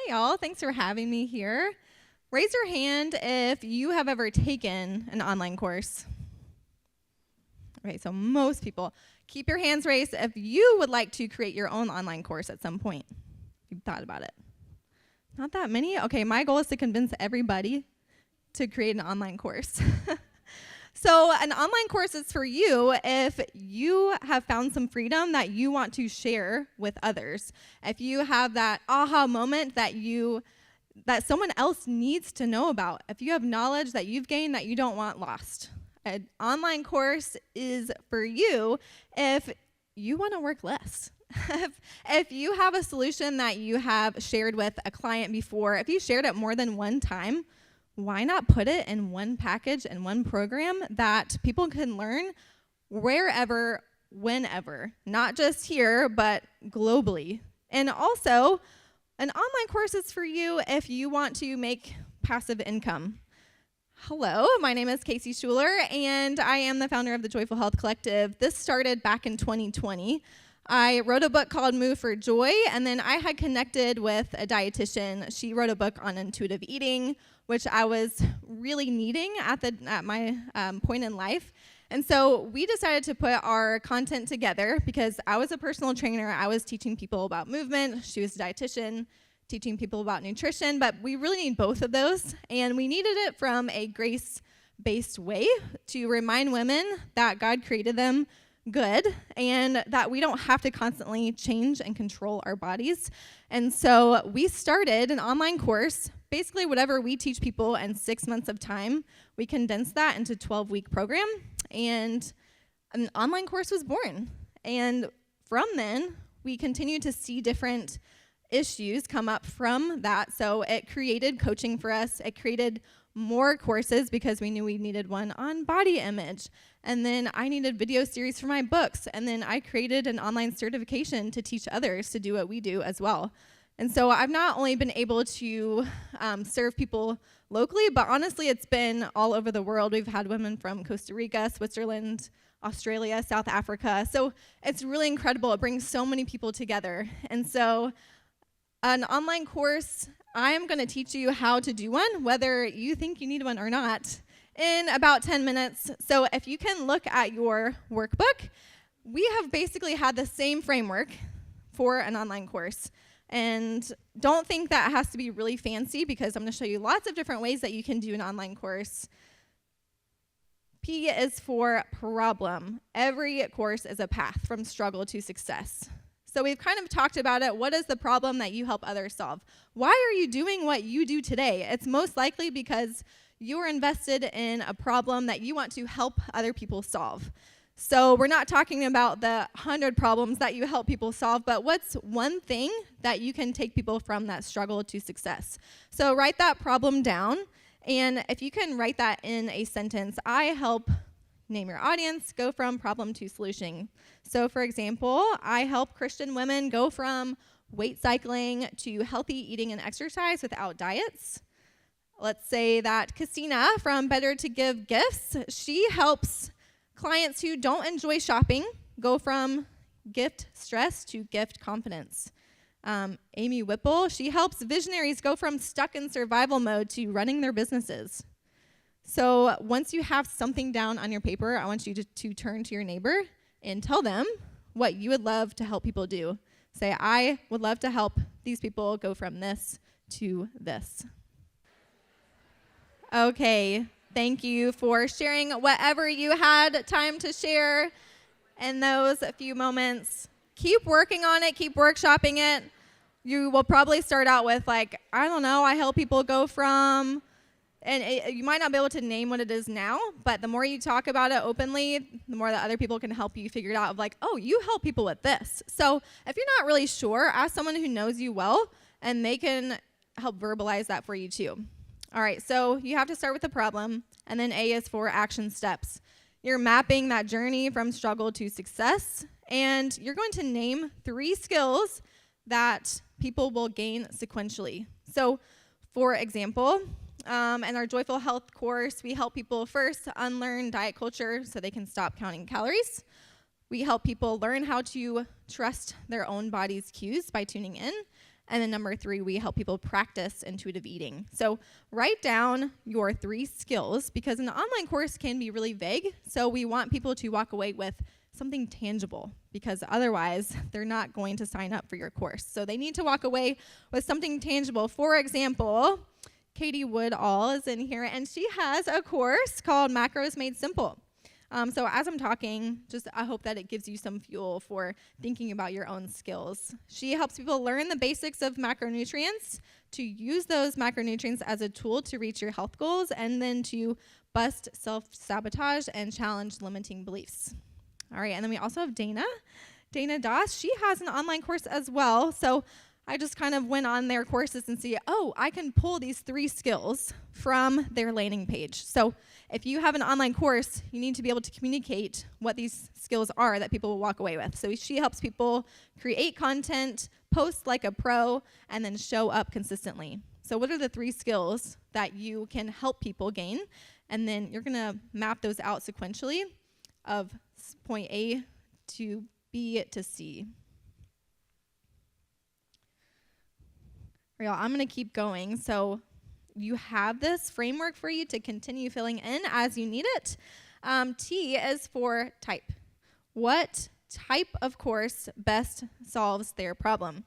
Hi, y'all. Thanks for having me here. Raise your hand if you have ever taken an online course. Okay, so most people. Keep your hands raised if you would like to create your own online course at some point. You've thought about it. Not that many? Okay, my goal is to convince everybody to create an online course. So an online course is for you if you have found some freedom that you want to share with others. If you have that aha moment that someone else needs to know about. If you have knowledge that you've gained that you don't want lost. An online course is for you if you want to work less. If you have a solution that you have shared with a client before, if you shared it more than one time, why not put it in one package and one program that people can learn wherever, whenever, not just here, but globally. And also, an online course is for you if you want to make passive income. Hello, my name is Kasey Shuler, and I am the founder of the Joyful Health Collective. This started back in 2020. I wrote a book called Move for Joy, and then I had connected with a dietitian. She wrote a book on intuitive eating, which I was really needing at my point in life. And so we decided to put our content together because I was a personal trainer. I was teaching people about movement. She was a dietitian, teaching people about nutrition. But we really need both of those. And we needed it from a grace-based way to remind women that God created them good and that we don't have to constantly change and control our bodies. And so we started an online course. Basically, whatever we teach people in 6 months of time, we condensed that into a 12-week program, and an online course was born. And from then, we continued to see different issues come up from that. So it created coaching for us. It created more courses because we knew we needed one on body image. And then I needed video series for my books. And then I created an online certification to teach others to do what we do as well. And so I've not only been able to serve people locally, but honestly, it's been all over the world. We've had women from Costa Rica, Switzerland, Australia, South Africa. So it's really incredible. It brings so many people together. And so an online course, I'm going to teach you how to do one, whether you think you need one or not, in about 10 minutes. So if you can look at your workbook, we have basically had the same framework for an online course. And don't think that has to be really fancy because I'm going to show you lots of different ways that you can do an online course. P is for problem. Every course is a path from struggle to success. So we've kind of talked about it. What is the problem that you help others solve? Why are you doing what you do today? It's most likely because you are invested in a problem that you want to help other people solve. So we're not talking about the 100 problems that you help people solve, but what's one thing that you can take people from that struggle to success? So write that problem down, and if you can write that in a sentence, I help name your audience, go from problem to solution. So for example, I help Christian women go from weight cycling to healthy eating and exercise without diets. Let's say that Kasey from Better to Give Gifts, she helps clients who don't enjoy shopping go from gift stress to gift confidence. Amy Whipple, she helps visionaries go from stuck in survival mode to running their businesses. So once you have something down on your paper, I want you to turn to your neighbor and tell them what you would love to help people do. Say, I would love to help these people go from this to this. Okay. Thank you for sharing whatever you had time to share in those few moments. Keep working on it. Keep workshopping it. You will probably start out with I don't know, I help people go from, and you might not be able to name what it is now, but the more you talk about it openly, the more that other people can help you figure it out of oh, you help people with this. So if you're not really sure, ask someone who knows you well, and they can help verbalize that for you too. All right, so you have to start with the problem, and then A is for action steps. You're mapping that journey from struggle to success, and you're going to name 3 skills that people will gain sequentially. So, for example, in our Joyful Health course, we help people first unlearn diet culture so they can stop counting calories. We help people learn how to trust their own body's cues by tuning in. And then number 3, we help people practice intuitive eating. So write down your 3 skills, because an online course can be really vague. So we want people to walk away with something tangible, because otherwise they're not going to sign up for your course. So they need to walk away with something tangible. For example, Katie Woodall is in here, and she has a course called Macros Made Simple. So as I'm talking, I hope that it gives you some fuel for thinking about your own skills. She helps people learn the basics of macronutrients, to use those macronutrients as a tool to reach your health goals, and then to bust self-sabotage and challenge limiting beliefs. All right, and then we also have Dana Doss. She has an online course as well. So I just kind of went on their courses and see, I can pull these 3 skills from their landing page. So if you have an online course, you need to be able to communicate what these skills are that people will walk away with. So she helps people create content, post like a pro, and then show up consistently. So what are the 3 skills that you can help people gain? And then you're going to map those out sequentially of point A to B to C. All right, I'm going to keep going. So you have this framework for you to continue filling in as you need it. T is for type. What type of course best solves their problem?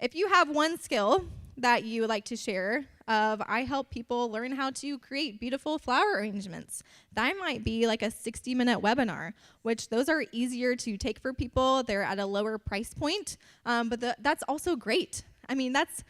If you have one skill that you would like to share I help people learn how to create beautiful flower arrangements, that might be like a 60-minute webinar, which those are easier to take for people. They're at a lower price point, but that's also great. I mean, that's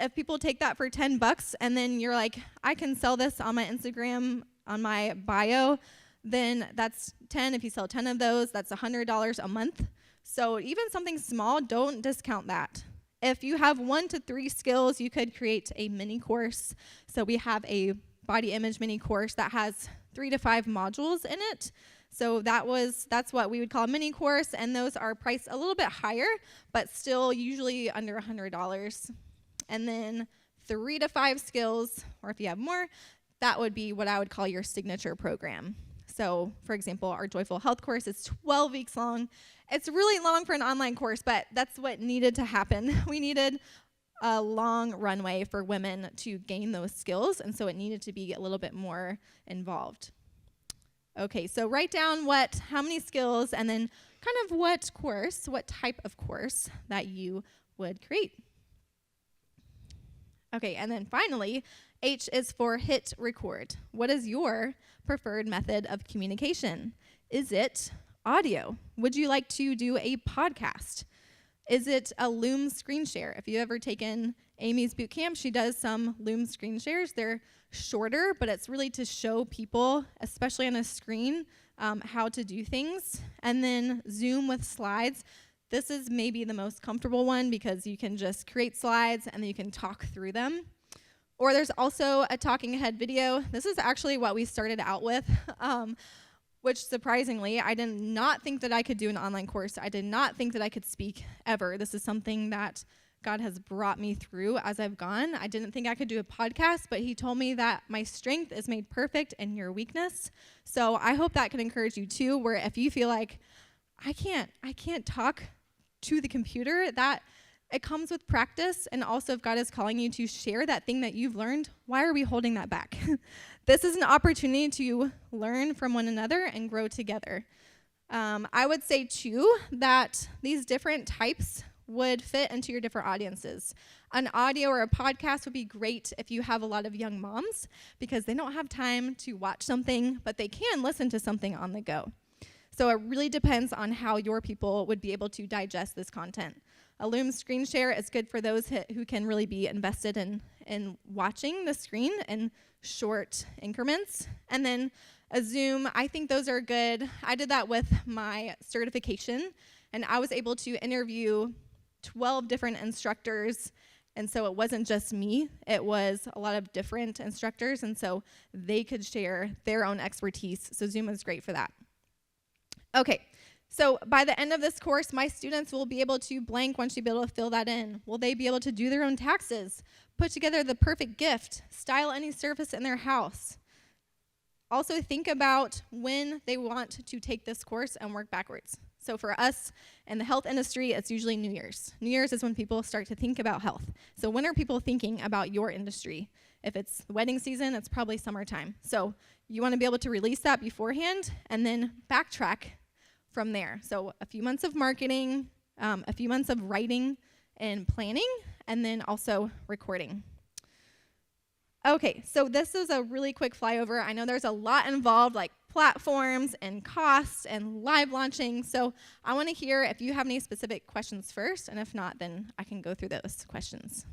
if people take that for $10 and then you're like, I can sell this on my Instagram, on my bio, then that's 10. If you sell 10 of those, that's $100 a month. So even something small, don't discount that. If you have 1 to 3 skills, you could create a mini course. So we have a body image mini course that has 3 to 5 modules in it. So that's what we would call a mini course, and those are priced a little bit higher, but still usually under $100. And then 3 to 5 skills, or if you have more, that would be what I would call your signature program. So, for example, our Joyful Health course is 12 weeks long. It's really long for an online course, but that's what needed to happen. We needed a long runway for women to gain those skills, and so it needed to be a little bit more involved. Okay, so write down how many skills, and then kind of what type of course that you would create. Okay, and then finally, H is for hit record. What is your preferred method of communication? Is it audio? Would you like to do a podcast? Is it a Loom screen share? If you've ever taken Amy's boot camp, she does some Loom screen shares. They're shorter, but it's really to show people, especially on a screen, how to do things. And then Zoom with slides. This is maybe the most comfortable one because you can just create slides and then you can talk through them. Or there's also a talking head video. This is actually what we started out with, which surprisingly, I did not think that I could do an online course. I did not think that I could speak ever. This is something that God has brought me through as I've gone. I didn't think I could do a podcast, but he told me that my strength is made perfect in your weakness. So I hope that can encourage you too, where if you feel like, I can't talk to the computer, that it comes with practice. And also if God is calling you to share that thing that you've learned, why are we holding that back? This is an opportunity to learn from one another and grow together. I would say too that these different types would fit into your different audiences. An audio or a podcast would be great if you have a lot of young moms because they don't have time to watch something, but they can listen to something on the go. So it really depends on how your people would be able to digest this content. A Loom screen share is good for those who can really be invested in watching the screen in short increments. And then a Zoom, I think those are good. I did that with my certification, and I was able to interview 12 different instructors. And so it wasn't just me, it was a lot of different instructors, and so they could share their own expertise. So Zoom is great for that. Okay, so by the end of this course, my students will be able to blank once you be able to fill that in. Will they be able to do their own taxes, put together the perfect gift, style any surface in their house? Also think about when they want to take this course and work backwards. So for us in the health industry, it's usually New Year's. New Year's is when people start to think about health. So when are people thinking about your industry? If it's the wedding season, it's probably summertime. So you want to be able to release that beforehand and then backtrack from there. So a few months of marketing, a few months of writing and planning, and then also recording. Okay, so this is a really quick flyover. I know there's a lot involved, like platforms and costs and live launching. So I want to hear if you have any specific questions first, and if not, then I can go through those questions.